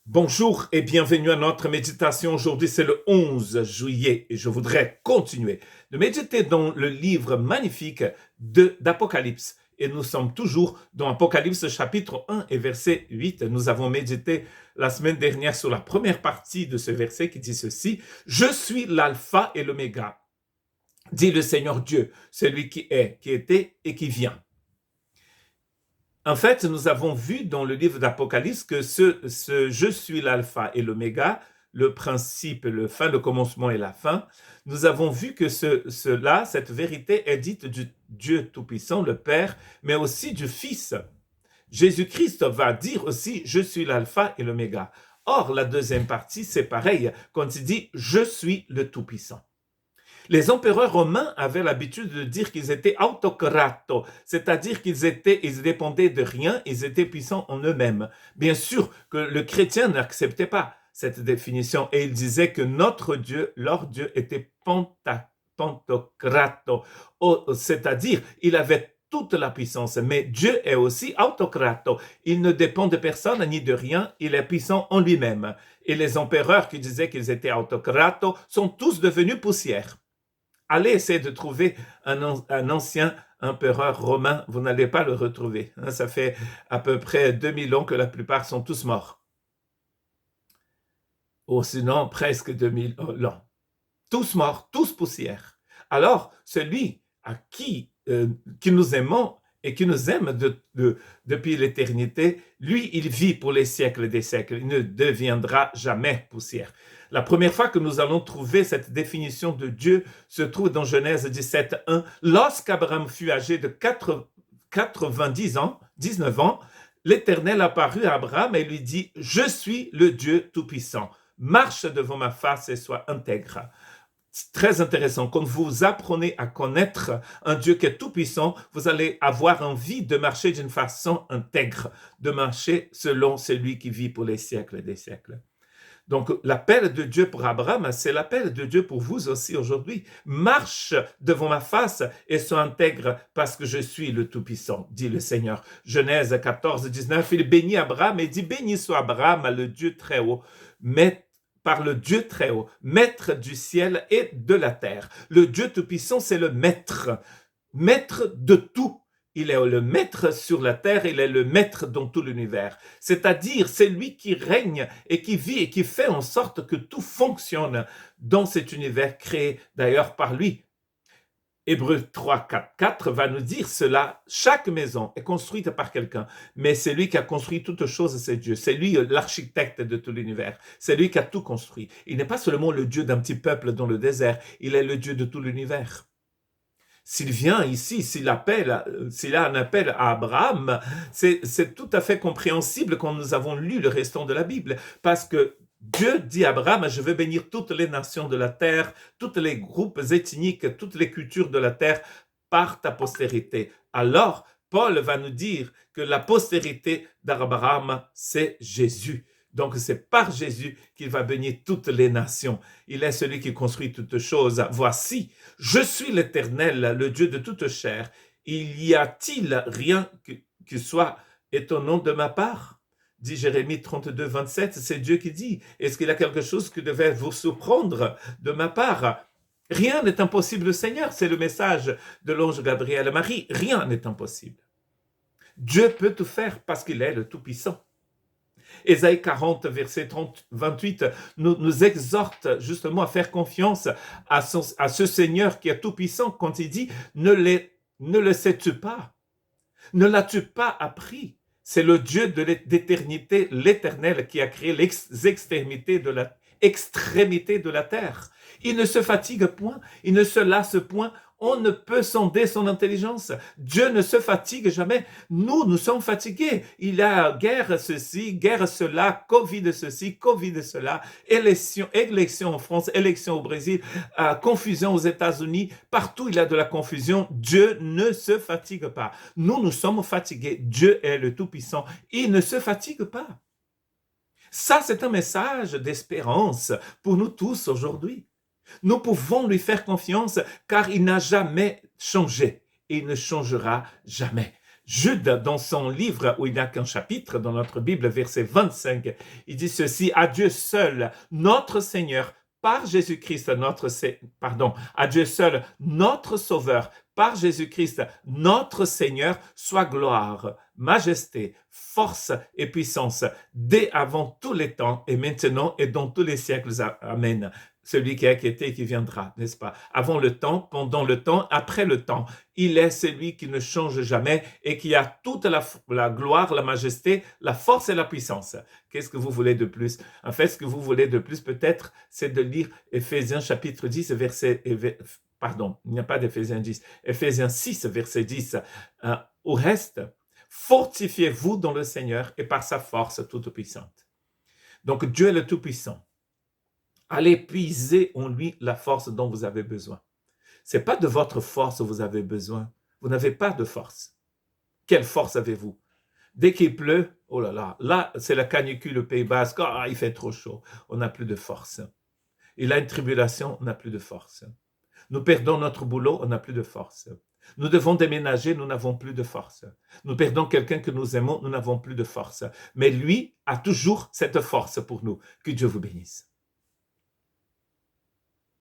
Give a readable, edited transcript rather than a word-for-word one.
Bonjour et bienvenue à notre méditation. Aujourd'hui, c'est le 11 juillet et je voudrais continuer de méditer dans le livre magnifique d'Apocalypse. Et nous sommes toujours dans Apocalypse chapitre 1 et verset 8. Nous avons médité la semaine dernière sur la première partie de ce verset qui dit ceci: « Je suis l'alpha et l'oméga, dit le Seigneur Dieu, celui qui est, qui était et qui vient. » En fait, nous avons vu dans le livre d'Apocalypse que ce je suis l'alpha et l'oméga, le principe, le fin, le commencement et la fin, nous avons vu que cette vérité est dite du Dieu Tout-Puissant, le Père, mais aussi du Fils. Jésus-Christ va dire aussi « Je suis l'alpha et l'oméga ». Or, la deuxième partie, c'est pareil, quand il dit « Je suis le Tout-Puissant ». Les empereurs romains avaient l'habitude de dire qu'ils étaient autocrates, c'est-à-dire ils dépendaient de rien, ils étaient puissants en eux-mêmes. Bien sûr que le chrétien n'acceptait pas cette définition et il disait que notre Dieu, leur Dieu, était pantocrate, c'est-à-dire il avait toute la puissance, mais Dieu est aussi autocrate. Il ne dépend de personne ni de rien, il est puissant en lui-même. Et les empereurs qui disaient qu'ils étaient autocrates sont tous devenus poussière. Allez essayer de trouver un ancien empereur romain, vous n'allez pas le retrouver. Ça fait à peu près 2000 ans que la plupart sont tous morts. Ou sinon, presque 2000 ans. Tous morts, tous poussière. Alors, celui à qui nous aimons et qui nous aime depuis l'éternité, lui, il vit pour les siècles des siècles. Il ne deviendra jamais poussière. La première fois que nous allons trouver cette définition de Dieu se trouve dans Genèse 17:1. Lorsqu'Abraham fut âgé de 90 ans, 19 ans, l'Éternel apparut à Abraham et lui dit « Je suis le Dieu Tout-Puissant. Marche devant ma face et sois intègre. » C'est très intéressant. Quand vous apprenez à connaître un Dieu qui est tout-puissant, vous allez avoir envie de marcher d'une façon intègre, de marcher selon celui qui vit pour les siècles des siècles. Donc, l'appel de Dieu pour Abraham, c'est l'appel de Dieu pour vous aussi aujourd'hui. Marche devant ma face et sois intègre parce que je suis le Tout-Puissant, dit le Seigneur. Genèse 14, 19, il bénit Abraham et dit, béni soit Abraham, le Dieu très haut, par le Dieu très haut, maître du ciel et de la terre. Le Dieu Tout-Puissant, c'est le maître de tout. Il est le maître sur la terre, il est le maître dans tout l'univers. C'est-à-dire, c'est lui qui règne et qui vit et qui fait en sorte que tout fonctionne dans cet univers créé d'ailleurs par lui. Hébreux 3, 4 va nous dire cela. Chaque maison est construite par quelqu'un, mais c'est lui qui a construit toutes choses, c'est Dieu. C'est lui l'architecte de tout l'univers. C'est lui qui a tout construit. Il n'est pas seulement le Dieu d'un petit peuple dans le désert, il est le Dieu de tout l'univers. S'il vient ici, s'il a un appel à Abraham, c'est tout à fait compréhensible quand nous avons lu le restant de la Bible, parce que Dieu dit à Abraham, je vais bénir toutes les nations de la terre, tous les groupes ethniques, toutes les cultures de la terre par ta postérité. Alors, Paul va nous dire que la postérité d'Abraham, c'est Jésus. Donc, c'est par Jésus qu'il va bénir toutes les nations. Il est celui qui construit toutes choses. Voici, je suis l'Éternel, le Dieu de toute chair. Il y a-t-il rien qui soit étonnant de ma part? Dit Jérémie 32, 27, c'est Dieu qui dit. Est-ce qu'il y a quelque chose qui devait vous surprendre de ma part? Rien n'est impossible au Seigneur. C'est le message de l'ange Gabriel à Marie. Rien n'est impossible. Dieu peut tout faire parce qu'il est le Tout-Puissant. Ésaïe 40, verset 28, nous exhorte justement à faire confiance à ce Seigneur qui est tout-puissant quand il dit « Ne le sais-tu pas? Ne l'as-tu pas appris? C'est le Dieu d'éternité, l'Éternel, qui a créé l'extrémité de la terre. Il ne se fatigue point, il ne se lasse point. On ne peut sonder son intelligence. Dieu ne se fatigue jamais. Nous sommes fatigués. Il y a guerre ceci, guerre cela, Covid ceci, Covid cela, élection en France, élection au Brésil, confusion aux États-Unis. Partout, il y a de la confusion. Dieu ne se fatigue pas. Nous sommes fatigués. Dieu est le Tout-Puissant. Il ne se fatigue pas. Ça, c'est un message d'espérance pour nous tous aujourd'hui. Nous pouvons lui faire confiance car il n'a jamais changé et il ne changera jamais. Jude, dans son livre où il n'y a qu'un chapitre, dans notre Bible, verset 25, il dit ceci, à Dieu seul, notre Seigneur, par Jésus-Christ, à Dieu seul, notre Sauveur, par Jésus-Christ, notre Seigneur, soit gloire, majesté, force et puissance, dès avant tous les temps et maintenant et dans tous les siècles. Amen. Celui qui a été et qui viendra, n'est-ce pas? Avant le temps, pendant le temps, après le temps. Il est celui qui ne change jamais et qui a toute la gloire, la majesté, la force et la puissance. Qu'est-ce que vous voulez de plus? En fait, ce que vous voulez de plus, peut-être, c'est de lire Éphésiens chapitre 10, pardon, il n'y a pas d'Éphésiens 10, Éphésiens 6, verset 10. Au reste, fortifiez-vous dans le Seigneur et par sa force toute puissante. Donc, Dieu est le Tout-Puissant. Allez puiser en lui la force dont vous avez besoin. Ce n'est pas de votre force que vous avez besoin. Vous n'avez pas de force. Quelle force avez-vous? Dès qu'il pleut, oh là, c'est la canicule au Pays Basque, il fait trop chaud, on n'a plus de force. Il a une tribulation, on n'a plus de force. Nous perdons notre boulot, on n'a plus de force. Nous devons déménager, nous n'avons plus de force. Nous perdons quelqu'un que nous aimons, nous n'avons plus de force. Mais lui a toujours cette force pour nous. Que Dieu vous bénisse.